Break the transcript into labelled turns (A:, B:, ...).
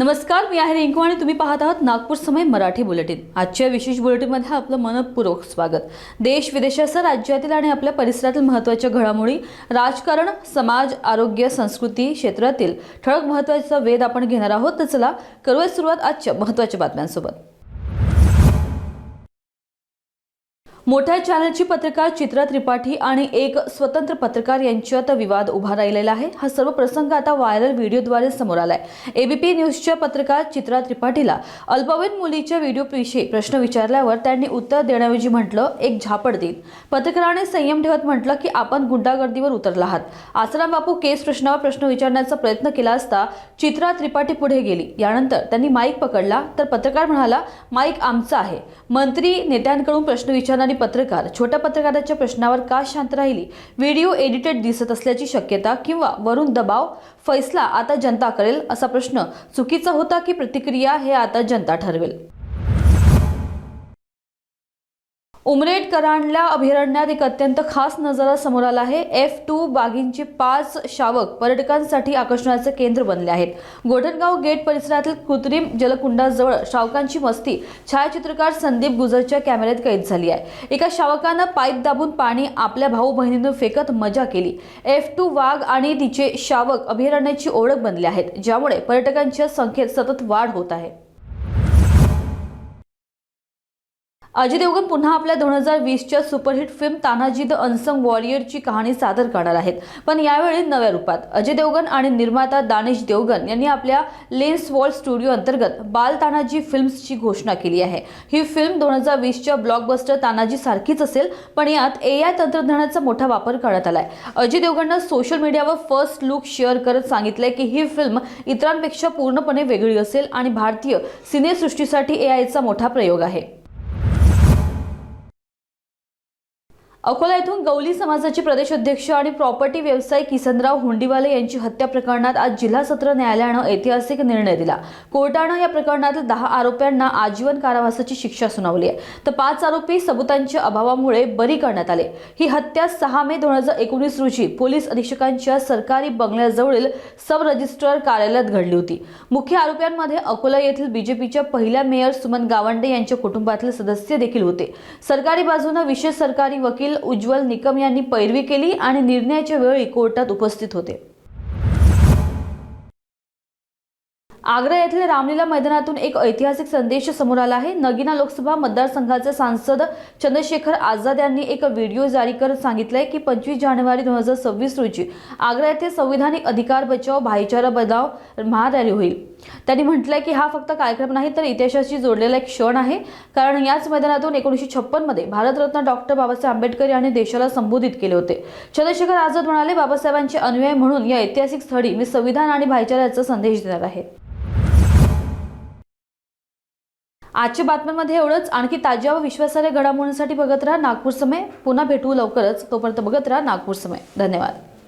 A: नमस्कार, मी आहे रिंकू आणि तुम्ही पाहत आहात नागपूर समय मराठी बुलेटिन। आजच्या विशेष बुलेटिनमध्ये आपलं मनपूर्वक स्वागत। देश विदेशासह राज्यातील आणि आपल्या परिसरातील महत्त्वाच्या घडामोडी, राजकारण, समाज, आरोग्य, संस्कृती क्षेत्रातील ठळक महत्त्वाचा वेध आपण घेणार आहोत। तर चला करूया सुरुवात आजच्या महत्त्वाच्या बातम्यांसोबत। मोठ्या चॅनलची पत्रकार चित्रा त्रिपाठी आणि एक स्वतंत्र पत्रकार यांच्यात विवाद उभा राहिलेला आहे। हा सर्व प्रसंग आता व्हायरल व्हिडिओद्वारे समोर आलाय। एबीपी न्यूजच्या पत्रकार चित्रा त्रिपाठीला अल्पवयीन मुलीच्या व्हिडिओविषयी प्रश्न विचारल्यावर त्यांनी उत्तर देण्याऐवजी म्हटलं, एक झापड देईन। पत्रकाराने संयम ठेवत म्हटलं की आपण गुंडागर्दीवर उतरला आहात। आसाराम बापू केस प्रश्नावर प्रश्न विचारण्याचा प्रयत्न केला असता चित्रा त्रिपाठी पुढे गेली। यानंतर त्यांनी माईक पकडला तर पत्रकार म्हणाला, माईक आमचा आहे। मंत्री नेत्यांकडून प्रश्न विचारणारी पत्रकार छोट्या पत्रकाराच्या प्रश्नावर का शांत राहिली? व्हिडिओ एडिटेड दिसत असल्याची शक्यता किंवा वरून दबाव? फैसला आता जनता करेल। असा प्रश्न चुकीचा होता की प्रतिक्रिया हे आता जनता ठरवेल। उमरेड करांडला अभयारण्यात एक अत्यंत खास नजारा समोर आला आहे। F2 बागींचे 5 शावक पर्यटकांसाठी आकर्षणाचे केंद्र बनले आहेत। गोठणगाव गेट परिसरातील कृत्रिम जलकुंडाजवळ शावकांची मस्ती छायाचित्रकार संदीप गुजरच्या कॅमेऱ्यात कैद झाली आहे। एका शावकानं पाईप दाबून पाणी आपल्या भाऊ बहिणींना फेकत मजा केली। F2 वाघ आणि तिचे शावक अभयारण्याची ओळख बनले आहेत, ज्यामुळे पर्यटकांच्या संख्येत सतत वाढ होत आहे। अजय देवगन पुन्हा आपल्या 2020च्या superhit film Tanaji the unsung वॉरियरची कहाणी सादर करणार आहेत, पण यावेळी नव्या रूपात। अजय देवगन आणि निर्माता दानिश देवगन यांनी आपल्या लेन्स वॉल स्टुडिओ अंतर्गत बाल तानाजी फिल्म्सची घोषणा केली आहे। ही फिल्म 2020च्या ब्लॉकबस्टर तानाजी सारखीच असेल, पण यात AI तंत्रज्ञानाचा मोठा वापर करण्यात आलाय। अजय देवगनने सोशल मीडियावर फर्स्ट लुक शेअर करत सांगितले की ही फिल्म इतरांपेक्षा पूर्णपणे वेगळी असेल आणि भारतीय सिनेसृष्टीसाठी AIचा मोठा प्रयोग आहे। अकोला येथून गवली समाजाचे प्रदेश अध्यक्ष आणि प्रॉपर्टी व्यवसायी किसनराव हुंडीवाले यांची हत्या प्रकरणात आज जिल्हा सत्र न्यायालयाने ऐतिहासिक निर्णय दिला। कोर्टाने या प्रकरणातील 10 आरोपींना आजीवन कारावासाची शिक्षा सुनावली आहे, तर 5 आरोपी सबुतांच्या अभावामुळे बरी करण्यात आले। ही हत्या 6 मे 2019 रोजी पोलीस अधीक्षकांच्या सरकारी बंगल्याजवळील सब रजिस्ट्रार कार्यालयात घडली होती। मुख्य आरोपींमध्ये अकोला येथील बीजेपीच्या पहिल्या मेयर सुमन गावंडे यांच्या कुटुंबातील सदस्य देखील होते। सरकारी बाजूने विशेष सरकारी वकील उज्ज्वल निकम यांनी पैरवी केली आणि निर्णयाच्या वेळी कोर्टात उपस्थित होते। आग्रा येथील रामलीला मैदानातून एक ऐतिहासिक संदेश समोर आला आहे। नगीना लोकसभा मतदारसंघाचे सांसद चंद्रशेखर आझाद यांनी एक व्हिडिओ जारी करत सांगितले की 25 जानेवारी 2026 रोजी आग्रा येथे संविधानिक अधिकार बचाव भाईचारा बनाव महारॅली होईल। त्यांनी म्हटलंय की हा फक्त कार्यक्रम नाही, तर इतिहासाशी जोडलेला एक क्षण आहे, कारण याच मैदानातून 1956 मध्ये भारतरत्न डॉक्टर बाबासाहेब आंबेडकर यांनी देशाला संबोधित केले होते। चंद्रशेखर आझाद म्हणाले, बाबासाहेबांचे अनुयायी म्हणून या ऐतिहासिक स्थळी मी संविधान आणि भाईचाऱ्याचा संदेश देणार आहे। आजच्या बातम्यांमध्ये एवढंच। आणखी ताज्या व विश्वासार्ह घडामोडींसाठी बघत राहा नागपूर समय। पुन्हा भेटू लवकरच, तोपर्यंत बघत राहा नागपूर समय। धन्यवाद।